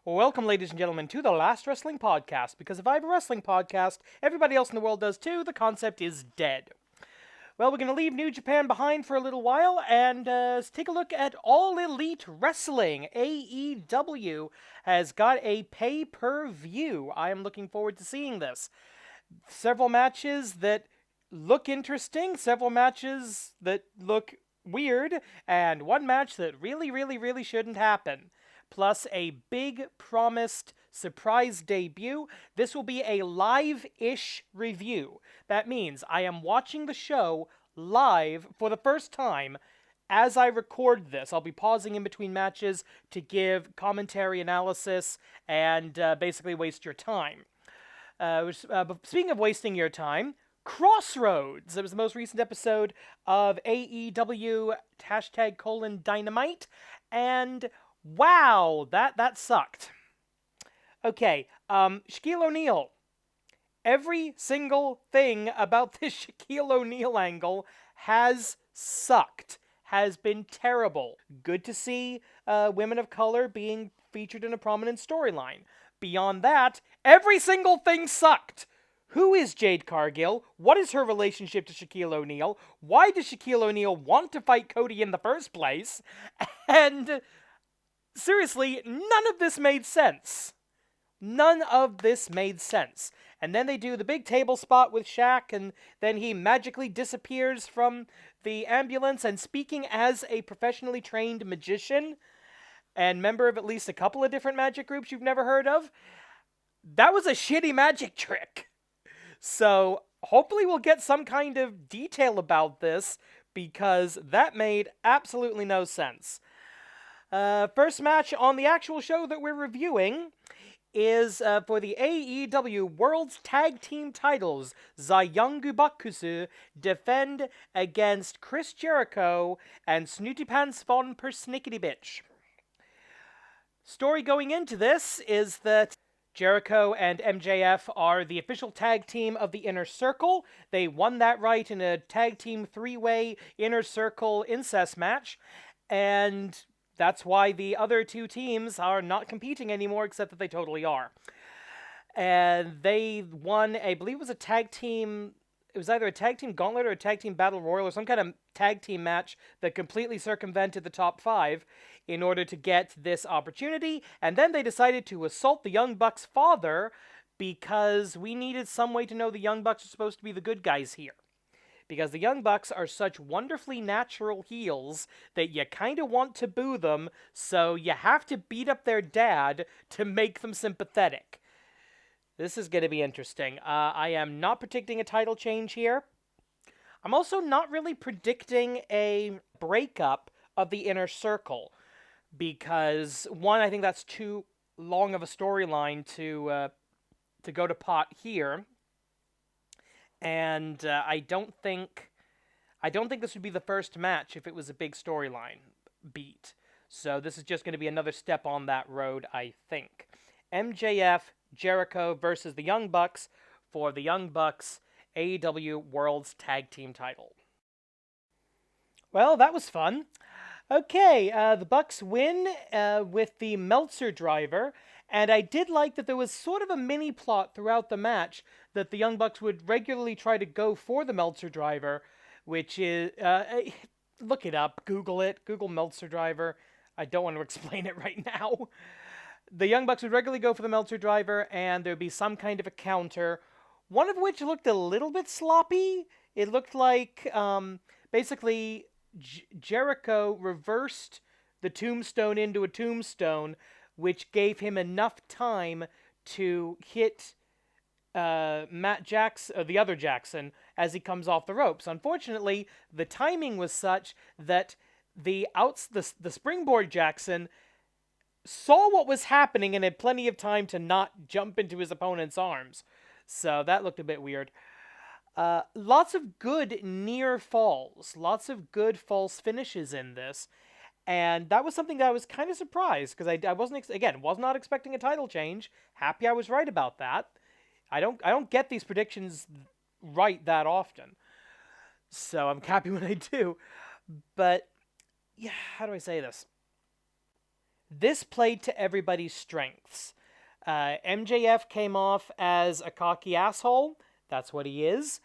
Welcome, ladies and gentlemen, to the Last Wrestling Podcast. Because if I have a wrestling podcast, everybody else in the world does too. The concept is dead. Well, we're going to leave New Japan behind for a little while and take a look at All Elite Wrestling. AEW has got a pay-per-view. I am looking forward to seeing this. Several matches that look interesting, several matches that look weird, and one match that really shouldn't happen. Plus a big promised surprise debut. This will be a live-ish review. That means I am watching the show live for the first time as I record this. I'll be pausing in between matches to give commentary analysis and basically waste your time. Speaking of wasting your time, Crossroads. It was the most recent episode of AEW #Dynamite, and wow, that sucked. Okay, Shaquille O'Neal. Every single thing about this Shaquille O'Neal angle has sucked, has been terrible. Good to see women of color being featured in a prominent storyline. Beyond that, every single thing sucked. Who is Jade Cargill? What is her relationship to Shaquille O'Neal? Why does Shaquille O'Neal want to fight Cody in the first place? And seriously, none of this made sense. None of this made sense. And then they do the big table spot with Shaq, and then he magically disappears from the ambulance, and speaking as a professionally trained magician and member of at least a couple of different magic groups you've never heard of, that was a shitty magic trick. So hopefully we'll get some kind of detail about this, because that made absolutely no sense. First match on the actual show that we're reviewing is for the AEW World's Tag Team titles. Zayungu Bakusu defend against Chris Jericho and Snooty Pants von Persnickety Bitch. Story going into this is that Jericho and MJF are the official tag team of the Inner Circle. They won that right in a tag team three-way Inner Circle incest match, and that's why the other two teams are not competing anymore, except that they totally are. And they won, I believe it was a tag team, it was either a tag team gauntlet or a tag team battle royal or some kind of tag team match that completely circumvented the top five in order to get this opportunity. And then they decided to assault the Young Bucks' father because we needed some way to know the Young Bucks are supposed to be the good guys here. Because the Young Bucks are such wonderfully natural heels that you kind of want to boo them, so you have to beat up their dad to make them sympathetic. This is going to be interesting. I am not predicting a title change here. I'm also not really predicting a breakup of the Inner Circle, because, one, I think that's too long of a storyline to go to pot here. And I don't think this would be the first match if it was a big storyline beat. So this is just going to be another step on that road, I think. MJF, Jericho versus the Young Bucks for the Young Bucks AEW World's Tag Team title. Well, that was fun. Okay, the Bucks win with the Meltzer driver. And I did like that there was sort of a mini plot throughout the match that the Young Bucks would regularly try to go for the Meltzer driver, which is, look it up, Google Meltzer driver. I don't want to explain it right now. The Young Bucks would regularly go for the Meltzer driver, and there'd be some kind of a counter, one of which looked a little bit sloppy. It looked like, basically, Jericho reversed the tombstone into a tombstone, which gave him enough time to hit Matt Jackson, the other Jackson, as he comes off the ropes. Unfortunately, the timing was such that the springboard Jackson saw what was happening and had plenty of time to not jump into his opponent's arms. So that looked a bit weird. Lots of good near falls. Lots of good false finishes in this. And that was something that I was kind of surprised, because I was not expecting a title change. Happy I was right about that. I don't get these predictions right that often. So I'm happy when I do. But yeah, how do I say this? this played to everybody's strengths. MJF came off as a cocky asshole. That's what he is.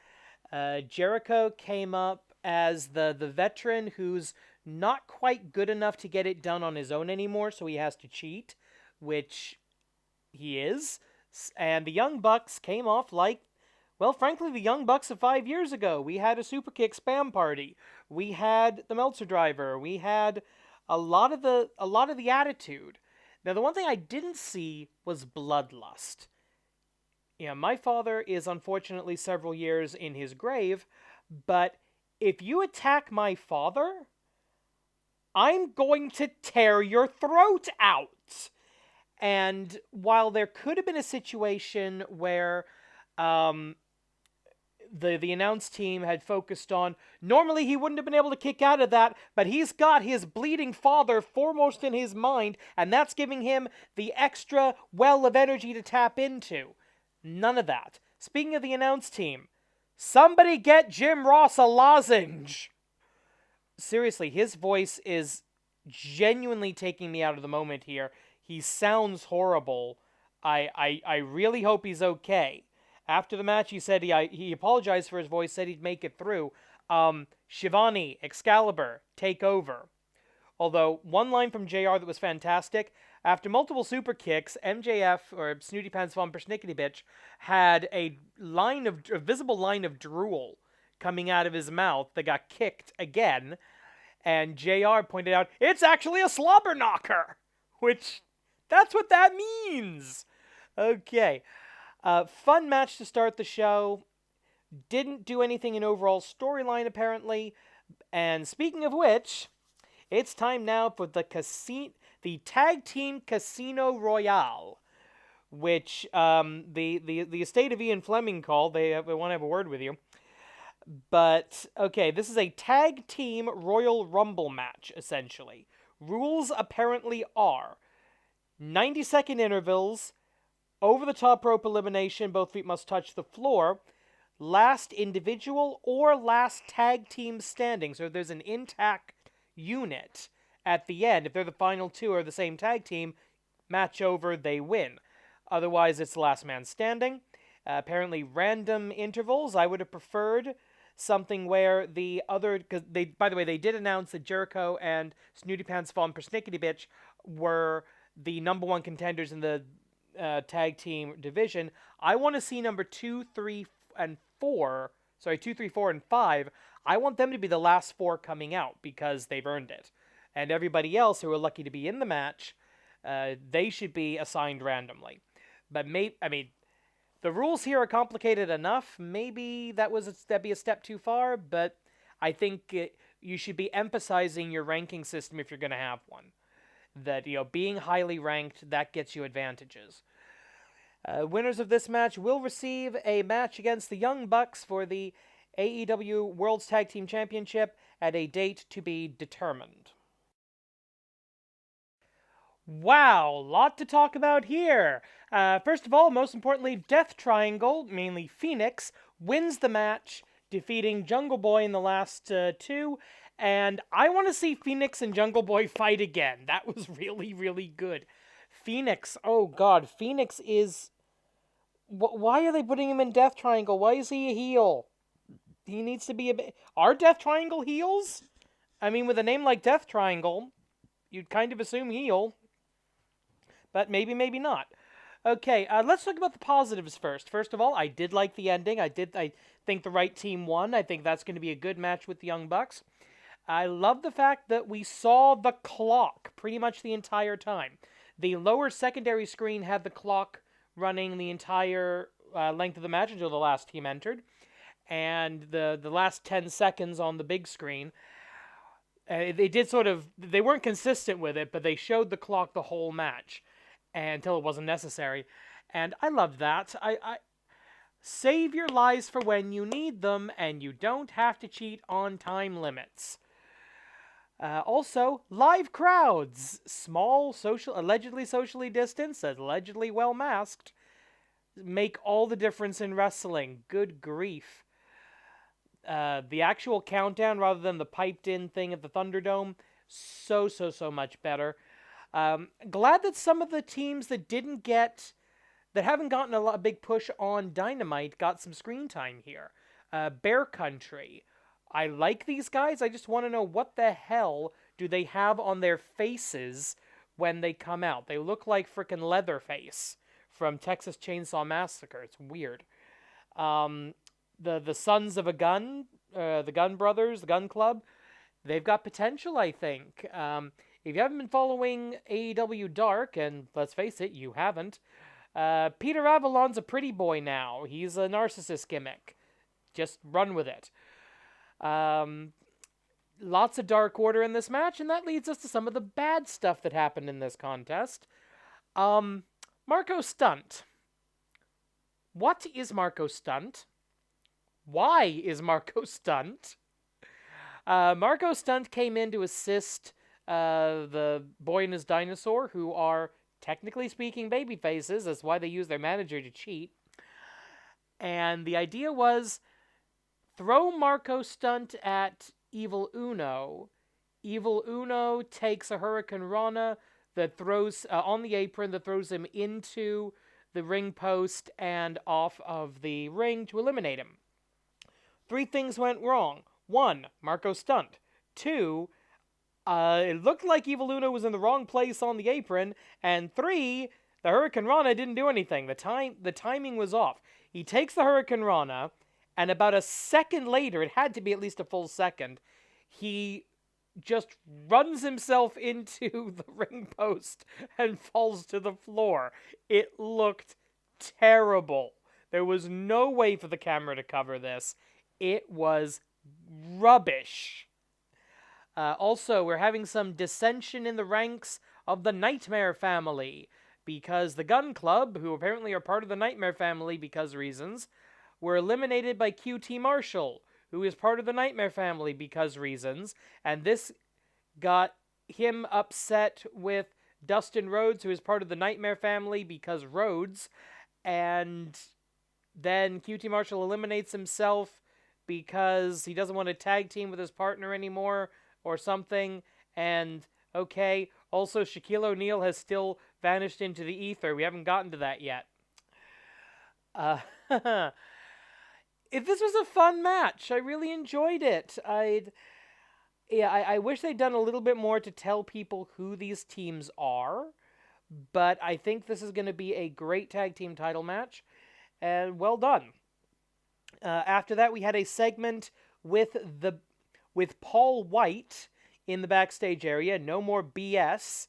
Jericho came up as the veteran who's not quite good enough to get it done on his own anymore, so he has to cheat, which he is. And the Young Bucks came off like, well, frankly, the Young Bucks of 5 years ago. We had a Superkick spam party. We had the Meltzer driver. We had a lot of the attitude. Now, the one thing I didn't see was bloodlust. Yeah, my father is unfortunately several years in his grave, but if you attack my father, I'm going to tear your throat out. And while there could have been a situation where the announce team had focused on, normally he wouldn't have been able to kick out of that, but he's got his bleeding father foremost in his mind, and that's giving him the extra well of energy to tap into. None of that. Speaking of the announce team, somebody get Jim Ross a lozenge. Seriously, his voice is genuinely taking me out of the moment here. He sounds horrible. I really hope he's okay. After the match, he said he apologized for his voice, said he'd make it through. Shivani, Excalibur, take over. Although, one line from JR that was fantastic, after multiple super kicks, MJF, or Snooty Pants Von Persnickety Bitch, had a visible line of drool coming out of his mouth that got kicked again, and JR pointed out, it's actually a slobber knocker! Which, that's what that means! Okay. Fun match to start the show. Didn't do anything in overall storyline, apparently. And speaking of which, it's time now for the Tag Team Casino Royale, which the estate of Ian Fleming called. They want to have a word with you. But, okay, this is a Tag Team Royal Rumble match, essentially. Rules apparently are 90-second intervals, over the top rope elimination, both feet must touch the floor, last individual or last tag team standing. So if there's an intact unit at the end, if they're the final two or the same tag team, match over, they win. Otherwise, it's last man standing. Apparently random intervals. I would have preferred something where the other, because by the way, they did announce that Jericho and Snooty Pants Von Persnickety Bitch were the number one contenders in the tag team division. I want to see number 2, 3, and 4. Sorry, 2, 3, 4, and 5. I want them to be the last 4 coming out because they've earned it. And everybody else who are lucky to be in the match, they should be assigned randomly. But the rules here are complicated enough. Maybe that'd be a step too far, but I think you should be emphasizing your ranking system if you're going to have one. That, being highly ranked, that gets you advantages. Winners of this match will receive a match against the Young Bucks for the AEW World's Tag Team Championship at a date to be determined. Wow, lot to talk about here. First of all, most importantly, Death Triangle, mainly Phoenix, wins the match, defeating Jungle Boy in the last 2. And I want to see Phoenix and Jungle Boy fight again. That was really, really good. Phoenix, oh god, Phoenix is... Why are they putting him in Death Triangle? Why is he a heel? He needs to be a bit... Are Death Triangle heels? I mean, with a name like Death Triangle, you'd kind of assume heel. But maybe, maybe not. Okay, let's talk about the positives first. First of all, I did like the ending. I think the right team won. I think that's going to be a good match with the Young Bucks. I love the fact that we saw the clock pretty much the entire time. The lower secondary screen had the clock running the entire length of the match until the last team entered. And the last 10 seconds on the big screen, they weren't consistent with it, but they showed the clock the whole match until it wasn't necessary. And I love that. I save your lives for when you need them, and you don't have to cheat on time limits. Also, live crowds, small, allegedly socially distanced, allegedly well masked, make all the difference in wrestling. Good grief. The actual countdown rather than the piped in thing at the Thunderdome, so much better. Glad that some of the teams that haven't gotten a big push on Dynamite got some screen time here. Bear Country. I like these guys. I just want to know what the hell do they have on their faces when they come out. They look like frickin' Leatherface from Texas Chainsaw Massacre. It's weird. The Sons of a Gun, the Gun Brothers, the Gun Club, they've got potential, I think. If you haven't been following AEW Dark, and let's face it, you haven't, Peter Avalon's a pretty boy now. He's a narcissist gimmick. Just run with it. Lots of Dark Order in this match, and that leads us to some of the bad stuff that happened in this contest. Marco Stunt. What is Marco Stunt? Why is Marco Stunt? Marco Stunt came in to assist the Boy and His Dinosaur, who are, technically speaking, baby faces. That's why they use their manager to cheat. And the idea was, throw Marco Stunt at Evil Uno. Evil Uno takes a Hurricane Rana that throws on the apron, that throws him into the ring post and off of the ring to eliminate him. 3 things went wrong. 1, Marco Stunt. 2, it looked like Evil Uno was in the wrong place on the apron. And 3, the Hurricane Rana didn't do anything. The timing was off. He takes the Hurricane Rana, and about a second later, it had to be at least a full second, he just runs himself into the ring post and falls to the floor. It looked terrible. There was no way for the camera to cover this. It was rubbish. Also, we're having some dissension in the ranks of the Nightmare family, because the Gun Club, who apparently are part of the Nightmare family because reasons, were eliminated by QT Marshall, who is part of the Nightmare family because reasons, and this got him upset with Dustin Rhodes, who is part of the Nightmare family because Rhodes, and then QT Marshall eliminates himself because he doesn't want to tag team with his partner anymore or something, and okay, also Shaquille O'Neal has still vanished into the ether. We haven't gotten to that yet. This was a fun match. I really enjoyed it. I wish they'd done a little bit more to tell people who these teams are, but I think this is going to be a great tag team title match, and well done. After that, we had a segment with Paul White in the backstage area. No more BS.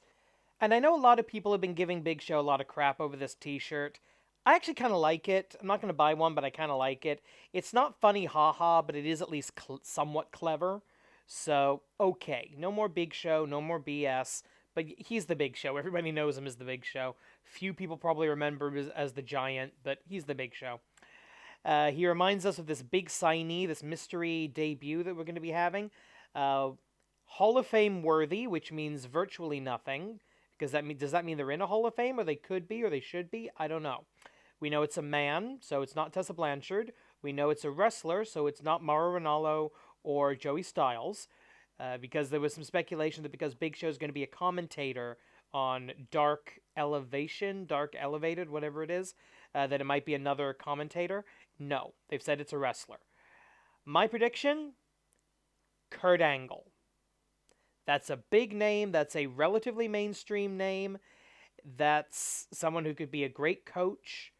And I know a lot of people have been giving Big Show a lot of crap over this t-shirt. I actually kind of like it. I'm not going to buy one, but I kind of like it. It's not funny haha, but it is at least somewhat clever. So, okay. No more Big Show, no more BS. But he's the Big Show. Everybody knows him as the Big Show. Few people probably remember him as the Giant, but he's the Big Show. He reminds us of this big signee, this mystery debut that we're going to be having. Hall of Fame worthy, which means virtually nothing. Because does that mean they're in a Hall of Fame, or they could be, or they should be? I don't know. We know it's a man, so it's not Tessa Blanchard. We know it's a wrestler, so it's not Mauro Ranallo or Joey Styles. Because there was some speculation that because Big Show is going to be a commentator on Dark Elevated, whatever it is, that it might be another commentator. No, they've said it's a wrestler. My prediction, Kurt Angle. That's a big name. That's a relatively mainstream name. That's someone who could be a great coach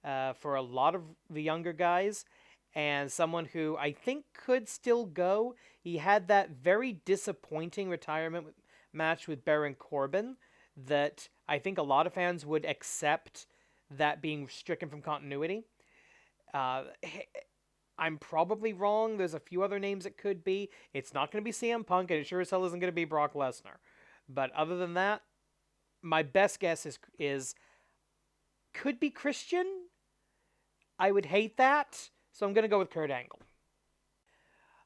for a lot of the younger guys, and someone who I think could still go. He had that very disappointing retirement match with Baron Corbin that I think a lot of fans would accept that being stricken from continuity. I'm probably wrong. There's a few other names it could be. It's not going to be CM Punk, and it sure as hell isn't going to be Brock Lesnar. But other than that, my best guess is could be Christian. I would hate that, so I'm going to go with Kurt Angle.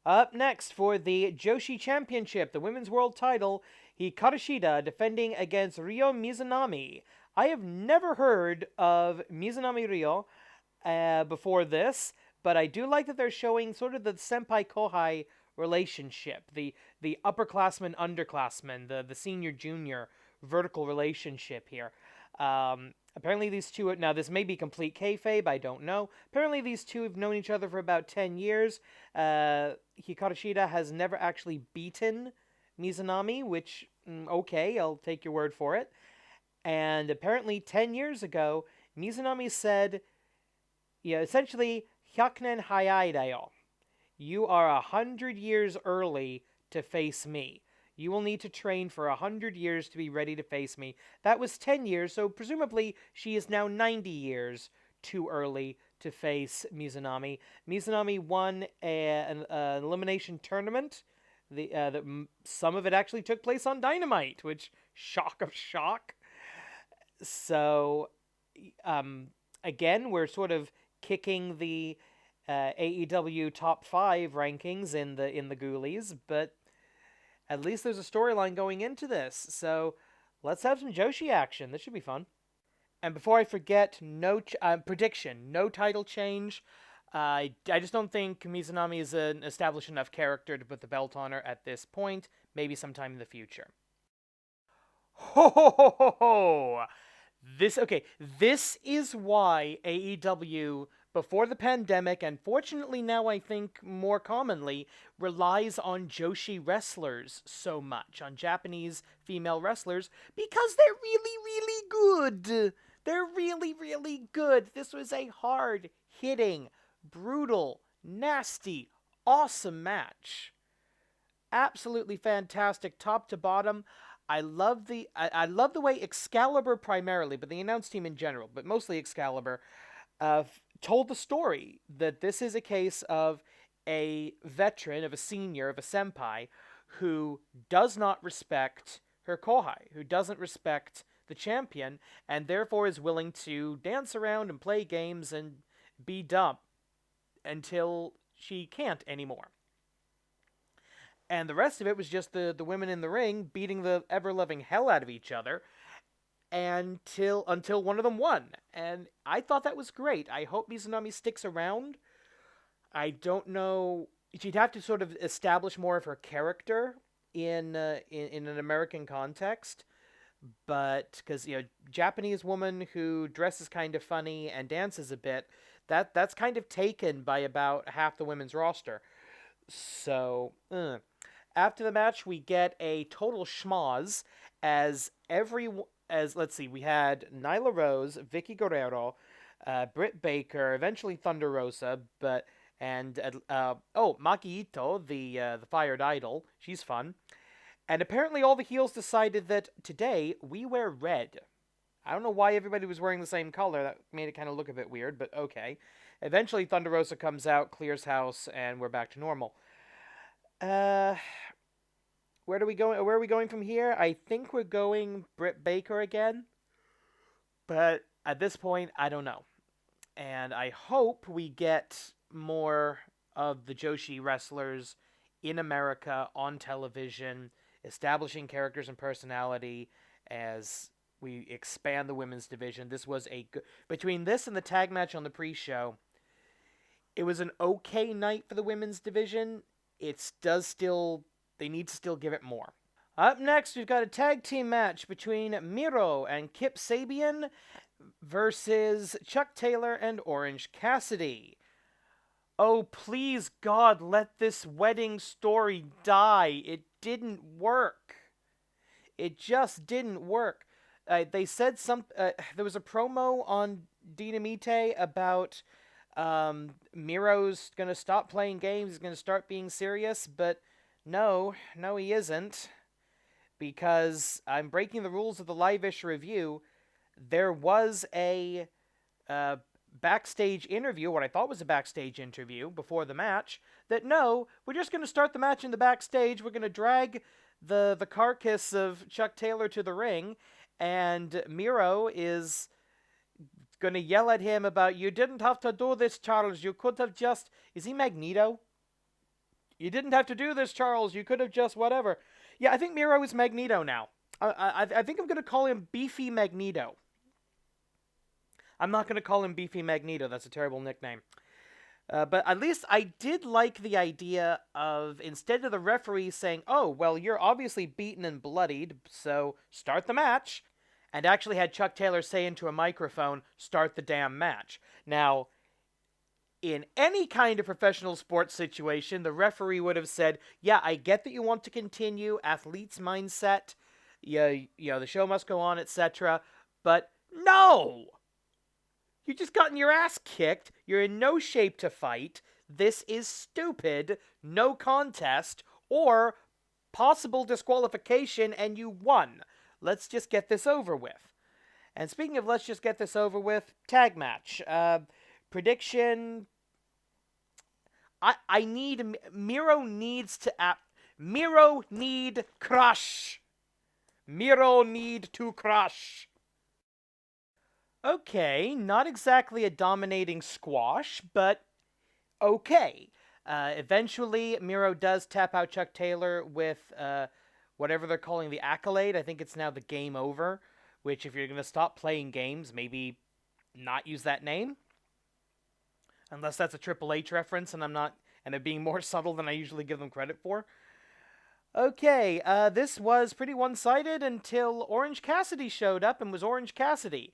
Up next for the Joshi Championship, the Women's World Title, Hikaru Shida defending against Ryo Mizunami. I have never heard of Mizunami Ryo before this, but I do like that they're showing sort of the senpai-kohai relationship, the upperclassman, underclassman, the senior-junior vertical relationship here. Apparently these two, now this may be complete kayfabe, I don't know. Apparently these two have known each other for about 10 years. Hikaru Shida has never actually beaten Mizunami, which, okay, I'll take your word for it. And apparently 10 years ago, Mizunami said, yeah, essentially, Hyakunen hayai da yo. You are 100 years early to face me. You will need to train for 100 years to be ready to face me. That was 10 years, so presumably she is now 90 years too early to face Mizunami. Mizunami won an elimination tournament. Some of it actually took place on Dynamite, which, shock of shock. So, again, we're sort of kicking the AEW top 5 rankings in the Ghoulies, but at least there's a storyline going into this. So let's have some Joshi action. This should be fun. And before I forget, prediction, no title change. I just don't think Mizunami is an established enough character to put the belt on her at this point. Maybe sometime in the future. Ho ho ho ho ho! This is why AEW, before the pandemic, and fortunately now I think more commonly, relies on Joshi wrestlers so much, on Japanese female wrestlers, because they're really, really good. They're really, really good. This was a hard-hitting, brutal, nasty, awesome match. Absolutely fantastic, top to bottom. I love the way Excalibur primarily, but the announce team in general, but mostly Excalibur, told the story that this is a case of a veteran, of a senior, of a senpai, who does not respect her kohai, who doesn't respect the champion, and therefore is willing to dance around and play games and be dumb until she can't anymore. And the rest of it was just the women in the ring beating the ever-loving hell out of each other until one of them won. And I thought that was great. I hope Mizunami sticks around. I don't know. She'd have to sort of establish more of her character in an American context. But, because, Japanese woman who dresses kind of funny and dances a bit, that's kind of taken by about half the women's roster. So, after the match, we get a total schmoz let's see, we had Nyla Rose, Vicky Guerrero, Britt Baker, eventually Thunder Rosa, Maki Ito, the Fired Idol, she's fun. And apparently all the heels decided that today we wear red. I don't know why everybody was wearing the same color. That made it kind of look a bit weird, but okay. Eventually Thunder Rosa comes out, clears house, and we're back to normal. Where are we going from here? I think we're going Britt Baker again. But at this point, I don't know. And I hope we get more of the Joshi wrestlers in America on television, establishing characters and personality as we expand the women's division. This was between this and the tag match on the pre-show, it was an okay night for the women's division. They need to still give it more. Up next, we've got a tag team match between Miro and Kip Sabian versus Chuck Taylor and Orange Cassidy. Oh, please, God, let this wedding story die. It didn't work. It just didn't work. They said there was a promo on Dynamite about Miro's going to stop playing games, he's going to start being serious, but no, he isn't. Because I'm breaking the rules of the live-ish review. There was a backstage interview, what I thought was a backstage interview before the match, that no, we're just going to start the match in the backstage, we're going to drag the carcass of Chuck Taylor to the ring, and Miro is going to yell at him about, you didn't have to do this, Charles, you could have just... Is he Magneto? You didn't have to do this, Charles, you could have just whatever. Yeah, I think Miro is Magneto now. I think I'm going to call him Beefy Magneto. I'm not going to call him Beefy Magneto. That's a terrible nickname. But at least I did like the idea of, instead of the referee saying, oh, well, you're obviously beaten and bloodied, so start the match, and actually had Chuck Taylor say into a microphone, start the damn match. Now, in any kind of professional sports situation, the referee would have said, yeah, I get that you want to continue, athlete's mindset, yeah, the show must go on, etc., but no! You just gotten your ass kicked. You're in no shape to fight. This is stupid. No contest. Or possible disqualification and you won. Let's just get this over with. And speaking of let's just get this over with, tag match. Prediction. I need. Miro needs to. Miro need crush. Miro need to crush. Okay, not exactly a dominating squash, but okay. Eventually, Miro does tap out Chuck Taylor with whatever they're calling the accolade. I think it's now the game over, which if you're going to stop playing games, maybe not use that name. Unless that's a Triple H reference and they're being more subtle than I usually give them credit for. Okay, this was pretty one-sided until Orange Cassidy showed up and was Orange Cassidy.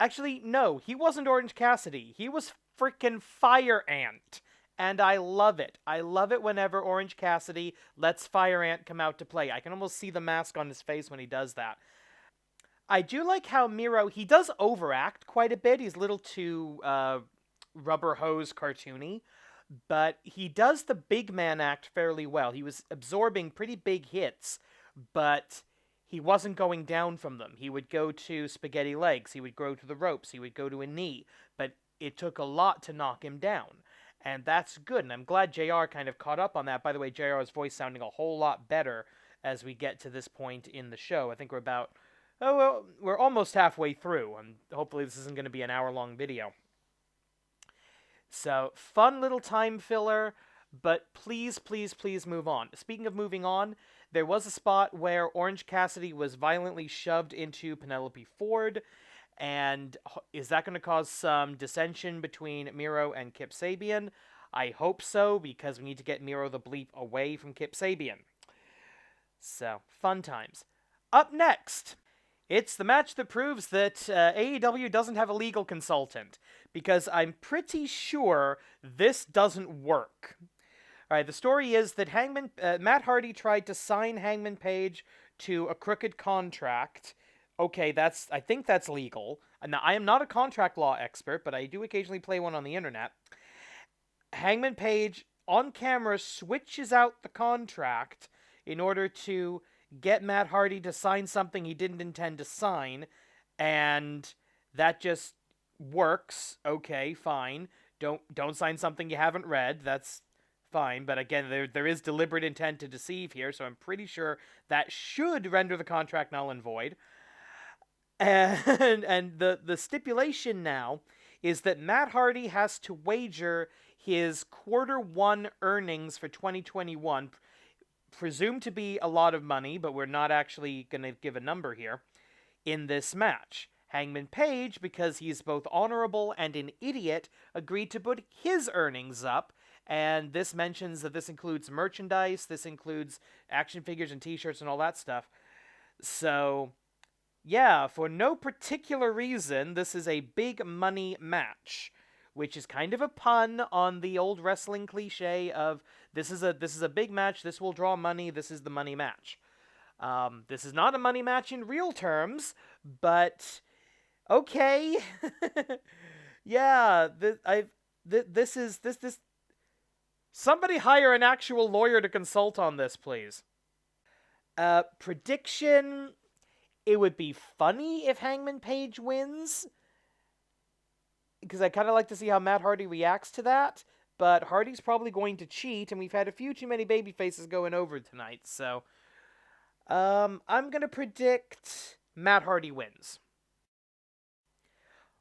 Actually, no, he wasn't Orange Cassidy. He was frickin' Fire Ant. And I love it. I love it whenever Orange Cassidy lets Fire Ant come out to play. I can almost see the mask on his face when he does that. I do like how Miro, he does overact quite a bit. He's a little too rubber hose cartoony. But he does the big man act fairly well. He was absorbing pretty big hits, but he wasn't going down from them. He would go to spaghetti legs, he would go to the ropes, he would go to a knee, but it took a lot to knock him down. And that's good, and I'm glad JR kind of caught up on that. By the way, JR's voice sounding a whole lot better as we get to this point in the show. I think we're almost halfway through, and hopefully this isn't going to be an hour-long video. So, fun little time filler, but please, please, please move on. Speaking of moving on, there was a spot where Orange Cassidy was violently shoved into Penelope Ford, and is that going to cause some dissension between Miro and Kip Sabian? I hope so, because we need to get Miro the bleep away from Kip Sabian. So, fun times. Up next, it's the match that proves that AEW doesn't have a legal consultant, because I'm pretty sure this doesn't work. Alright, the story is that Matt Hardy tried to sign Hangman Page to a crooked contract. Okay, I think that's legal. Now, I am not a contract law expert, but I do occasionally play one on the internet. Hangman Page, on camera, switches out the contract in order to get Matt Hardy to sign something he didn't intend to sign, and that just works. Okay, fine. Don't sign something you haven't read. That's fine. But again, there is deliberate intent to deceive here, so I'm pretty sure that should render the contract null and void. And the stipulation now is that Matt Hardy has to wager his Q1 earnings for 2021, presumed to be a lot of money, but we're not actually going to give a number here, in this match. Hangman Page, because he's both honorable and an idiot, agreed to put his earnings up, and this mentions that this includes merchandise, this includes action figures and t-shirts and all that stuff. So, yeah, for no particular reason, this is a big money match, which is kind of a pun on the old wrestling cliche of this is a big match, this will draw money, this is the money match. This is not a money match in real terms, but okay. Yeah, this somebody hire an actual lawyer to consult on this, please. Prediction, it would be funny if Hangman Page wins, because I kind of like to see how Matt Hardy reacts to that, but Hardy's probably going to cheat, and we've had a few too many baby faces going over tonight, so I'm going to predict Matt Hardy wins.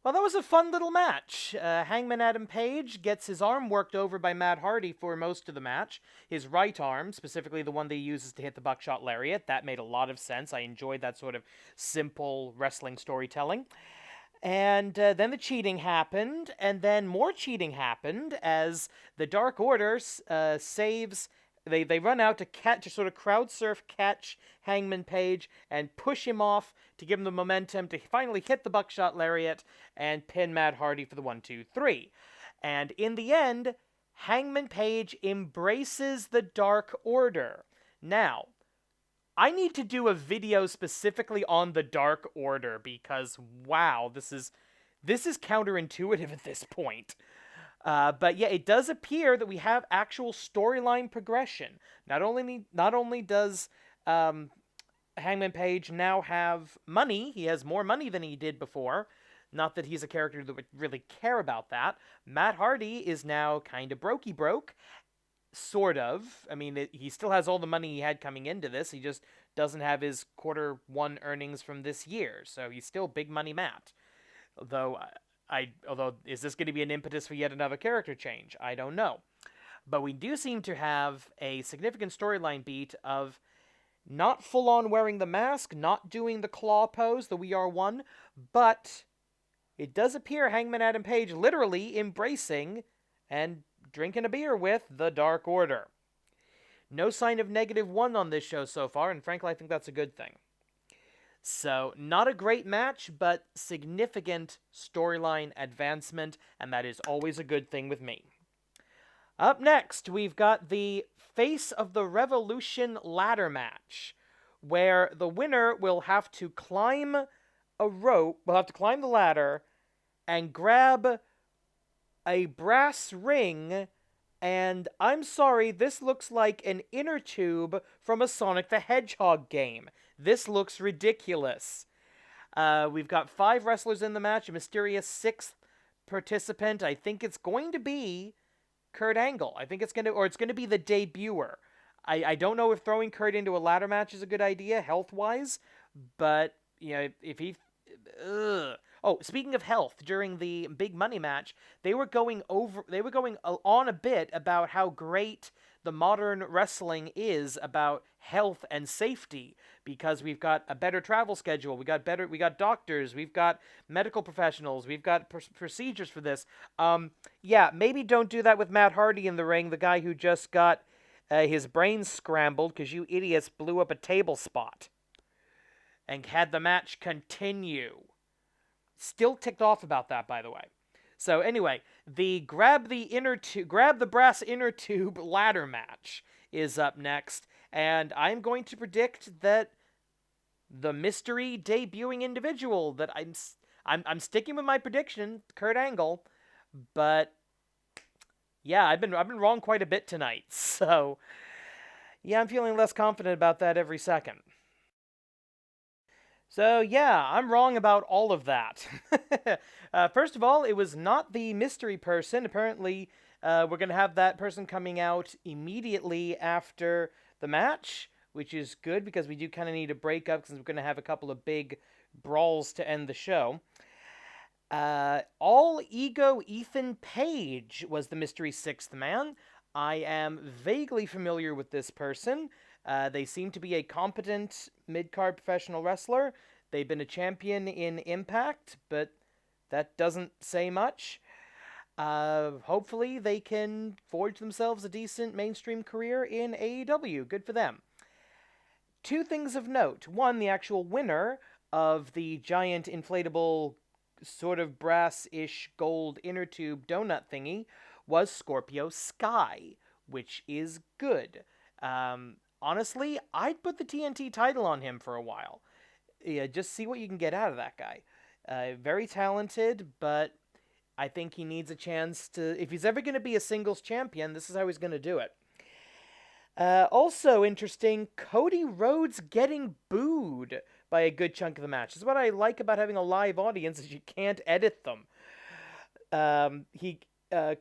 Well, that was a fun little match. Hangman Adam Page gets his arm worked over by Matt Hardy for most of the match. His right arm, specifically the one that he uses to hit the buckshot lariat, that made a lot of sense. I enjoyed that sort of simple wrestling storytelling. And then the cheating happened, and then more cheating happened as the Dark Order saves. They run out to catch, to sort of crowd surf catch Hangman Page and push him off to give him the momentum to finally hit the buckshot lariat and pin Matt Hardy for the 1-2-3. And in the end, Hangman Page embraces the Dark Order. Now, I need to do a video specifically on the Dark Order because wow, this is counterintuitive at this point. But yeah, it does appear that we have actual storyline progression. Not only does Hangman Page now have money, he has more money than he did before. Not that he's a character that would really care about that. Matt Hardy is now kind of brokey broke, sort of. I mean, he still has all the money he had coming into this. He just doesn't have his quarter 1 earnings from this year, so he's still big money Matt. Although is this going to be an impetus for yet another character change? I don't know. But we do seem to have a significant storyline beat of not full on wearing the mask, not doing the claw pose, the We Are One, but it does appear Hangman Adam Page literally embracing and drinking a beer with the Dark Order. No sign of -1 on this show so far, and frankly, I think that's a good thing. So, not a great match, but significant storyline advancement, and that is always a good thing with me. Up next, we've got the Face of the Revolution ladder match, where the winner will have to climb a rope, will have to climb the ladder, and grab a brass ring, and I'm sorry, this looks like an inner tube from a Sonic the Hedgehog game. This looks ridiculous. We've got 5 wrestlers in the match, a mysterious 6th participant. I think it's going to be Kurt Angle. I think it's going to be the debuter. I don't know if throwing Kurt into a ladder match is a good idea, health-wise, but, you know, if he... Ugh. Oh, speaking of health, during the big money match, they were going on a bit about how great the modern wrestling is about health and safety, because we've got a better travel schedule, we got doctors, we've got medical professionals, we've got procedures for this. Yeah, maybe don't do that with Matt Hardy in the ring, the guy who just got his brains scrambled because you idiots blew up a table spot and had the match continue. Still ticked off about that, by the way. So anyway, the grab the brass inner tube ladder match is up next, and I'm going to predict that the mystery debuting individual that I'm sticking with my prediction, Kurt Angle, but yeah, I've been wrong quite a bit tonight. So yeah, I'm feeling less confident about that every second. So yeah, I'm wrong about all of that. First of all, it was not the mystery person. Apparently, we're going to have that person coming out immediately after the match, which is good because we do kind of need a breakup because we're going to have a couple of big brawls to end the show. All Ego Ethan Page was the mystery 6th man. I am vaguely familiar with this person. They seem to be a competent mid-card professional wrestler. They've been a champion in Impact, but that doesn't say much. Hopefully they can forge themselves a decent mainstream career in AEW. Good for them. 2 things of note. 1, the actual winner of the giant inflatable sort of brass-ish gold inner tube donut thingy was Scorpio Sky, which is good. Honestly, I'd put the TNT title on him for a while. Yeah, just see what you can get out of that guy. Very talented, but I think he needs a chance to... If he's ever going to be a singles champion, this is how he's going to do it. Also interesting, Cody Rhodes getting booed by a good chunk of the match. This is what I like about having a live audience, is you can't edit them.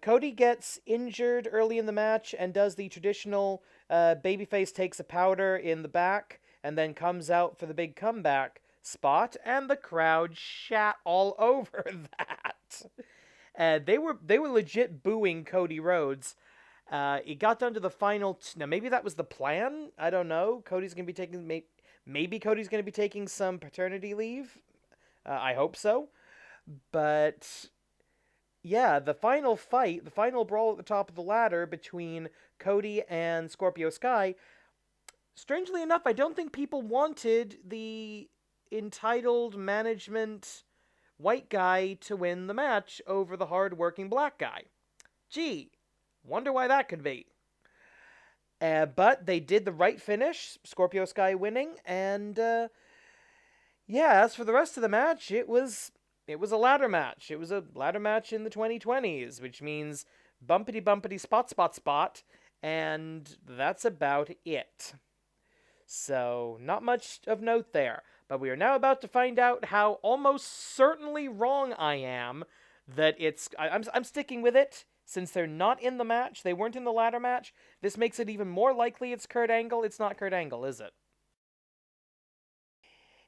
Cody gets injured early in the match and does the traditional babyface takes a powder in the back and then comes out for the big comeback spot, and the crowd shat all over that. They were legit booing Cody Rhodes. It got down to the final. Now maybe that was the plan. I don't know. Cody's gonna be taking maybe Cody's gonna be taking some paternity leave. I hope so. But yeah, the final fight, the final brawl at the top of the ladder between Cody and Scorpio Sky, strangely enough, I don't think people wanted the entitled management white guy to win the match over the hard-working black guy. Gee, wonder why that could be. But they did the right finish, Scorpio Sky winning, and yeah, as for the rest of the match, it was a ladder match. It was a ladder match in the 2020s, which means bumpity bumpity spot spot spot, and that's about it. So, not much of note there. But we are now about to find out how almost certainly wrong I am that I'm sticking with it. Since they're not in the match, they weren't in the ladder match, this makes it even more likely it's Kurt Angle. It's not Kurt Angle, is it?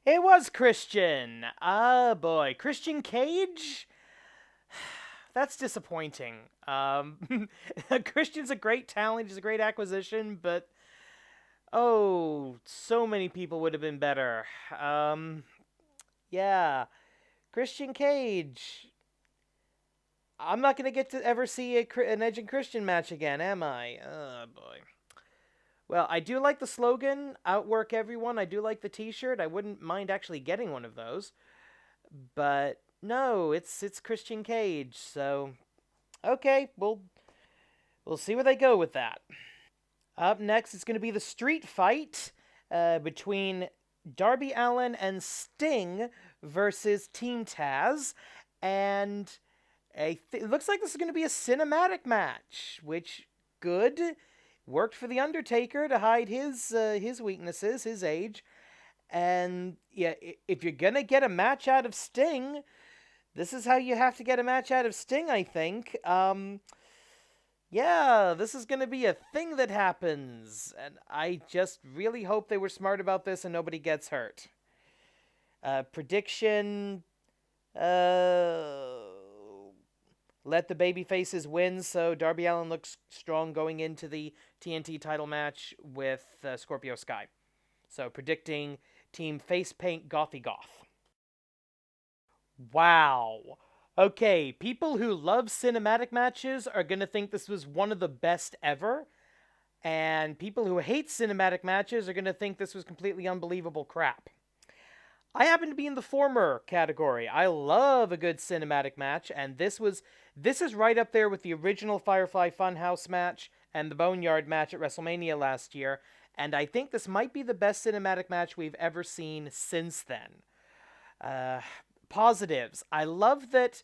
It was Christian. Ah, boy. Christian Cage? That's disappointing. Christian's a great talent. He's a great acquisition, but oh, so many people would have been better. Yeah. Christian Cage. I'm not going to get to ever see an Edge and Christian match again, am I? Oh, boy. Well, I do like the slogan, outwork everyone. I do like the t-shirt. I wouldn't mind actually getting one of those. But no, it's Christian Cage, so okay, we'll see where they go with that. Up next, it's going to be the street fight between Darby Allin and Sting versus Team Taz, and it looks like this is going to be a cinematic match, which good. Worked for the Undertaker to hide his weaknesses, his age, and yeah, if you're gonna get a match out of Sting, this is how you have to get a match out of Sting, I think. Yeah, this is gonna be a thing that happens, and I just really hope they were smart about this and nobody gets hurt. Prediction. Let the baby faces win, so Darby Allin looks strong going into the TNT title match with Scorpio Sky. So predicting Team Face Paint Gothy Goth. Wow. Okay, people who love cinematic matches are going to think this was one of the best ever, and people who hate cinematic matches are going to think this was completely unbelievable crap. I happen to be in the former category. I love a good cinematic match, and this is right up there with the original Firefly Funhouse match and the Boneyard match at WrestleMania last year, and I think this might be the best cinematic match we've ever seen since then. Positives. I love that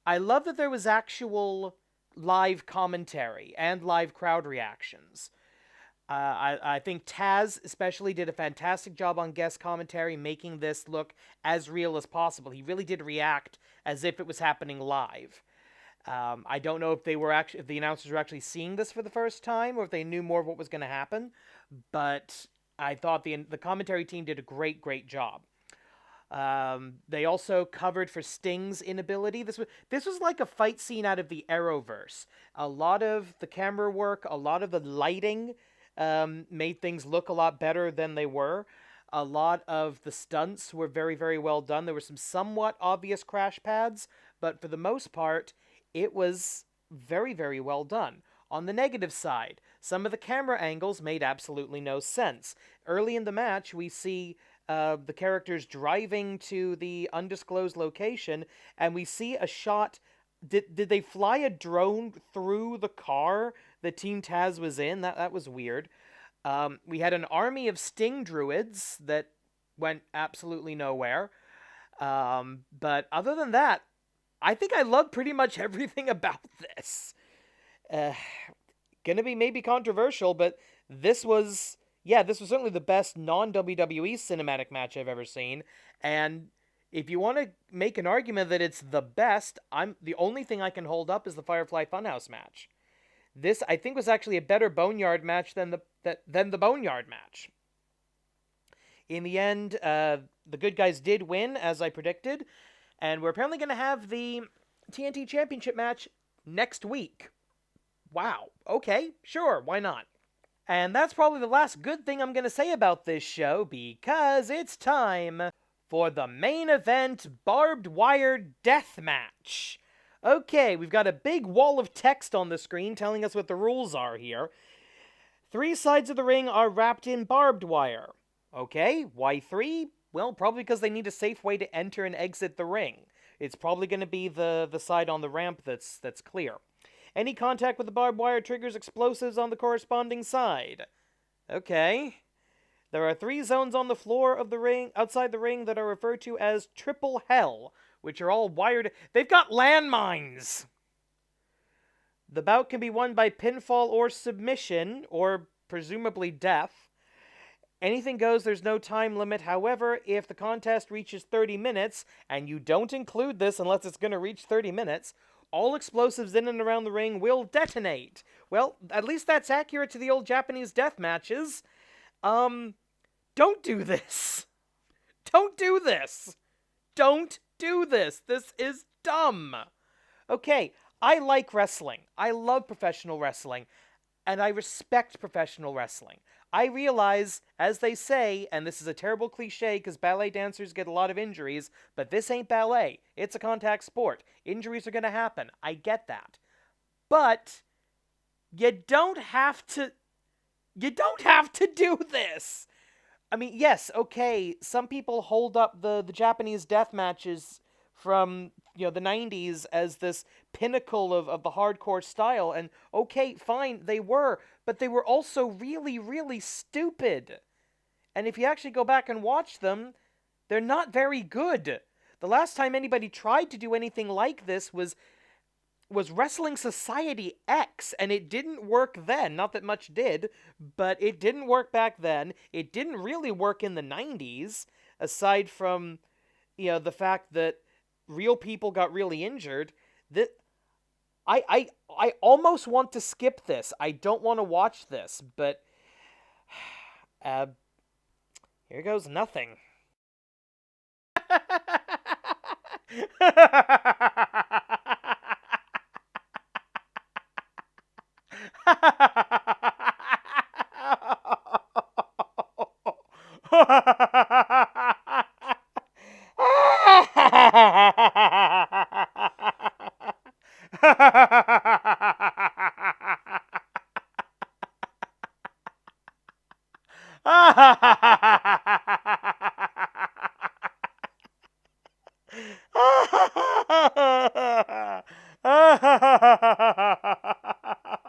there was actual live commentary and live crowd reactions. I think Taz especially did a fantastic job on guest commentary, making this look as real as possible. He really did react as if it was happening live. I don't know if if the announcers were actually seeing this for the first time, or if they knew more of what was going to happen. But I thought the commentary team did a great job. They also covered for Sting's inability. This was like a fight scene out of the Arrowverse. A lot of the camera work, a lot of the lighting made things look a lot better than they were. A lot of the stunts were very well done. There were some somewhat obvious crash pads, but for the most part, it was very well done. On the negative side, some of the camera angles made absolutely no sense. Early in the match, we see the characters driving to the undisclosed location, and we see a shot. Did they fly a drone through the car that Team Taz was in? That was weird. We had an army of Sting druids that went absolutely nowhere. But other than that, I think I love pretty much everything about this. Gonna be maybe controversial, but this was certainly the best non-WWE cinematic match I've ever seen. And if you want to make an argument that it's the best, the only thing I can hold up is the Firefly Funhouse match. This, I think, was actually a better Boneyard match than the Boneyard match. In the end, the good guys did win, as I predicted, and we're apparently going to have the TNT Championship match next week. Wow. Okay, sure, why not? And that's probably the last good thing I'm going to say about this show, because it's time for the main event barbed wire death match. Okay, we've got a big wall of text on the screen telling us what the rules are here. 3 sides of the ring are wrapped in barbed wire. Okay, why 3? Well, probably because they need a safe way to enter and exit the ring. It's probably going to be the side on the ramp that's clear. Any contact with the barbed wire triggers explosives on the corresponding side. Okay. There are 3 zones on the floor of the ring, outside the ring, that are referred to as triple hell, which are all wired. They've got landmines! The bout can be won by pinfall or submission, or presumably death. Anything goes, there's no time limit. However, if the contest reaches 30 minutes, and you don't include this unless it's going to reach 30 minutes, all explosives in and around the ring will detonate. Well, at least that's accurate to the old Japanese death matches. Don't do this. Don't do this. Don't do this. This is dumb. Okay, I like wrestling. I love professional wrestling. And I respect professional wrestling. I realize, as they say, and this is a terrible cliche because ballet dancers get a lot of injuries, but this ain't ballet. It's a contact sport. Injuries are going to happen. I get that. But you don't have to do this. I mean, yes, okay, some people hold up the Japanese death matches from, the 90s as this pinnacle of the hardcore style, and okay, fine, they were, but they were also really, really stupid. And if you actually go back and watch them, they're not very good. The last time anybody tried to do anything like this was Wrestling Society X, and it didn't work then. Not that much did, but it didn't work back then. It didn't really work in the 90s, aside from, the fact that real people got really injured. I almost want to skip this. I don't want to watch this, but here goes nothing.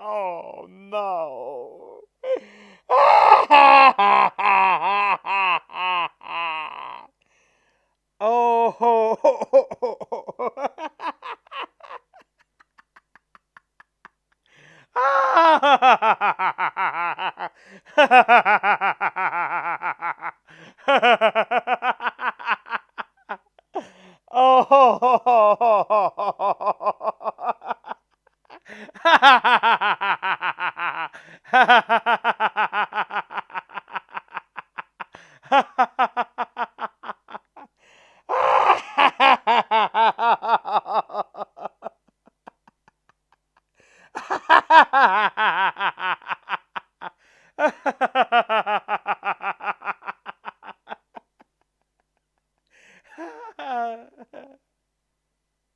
Oh no.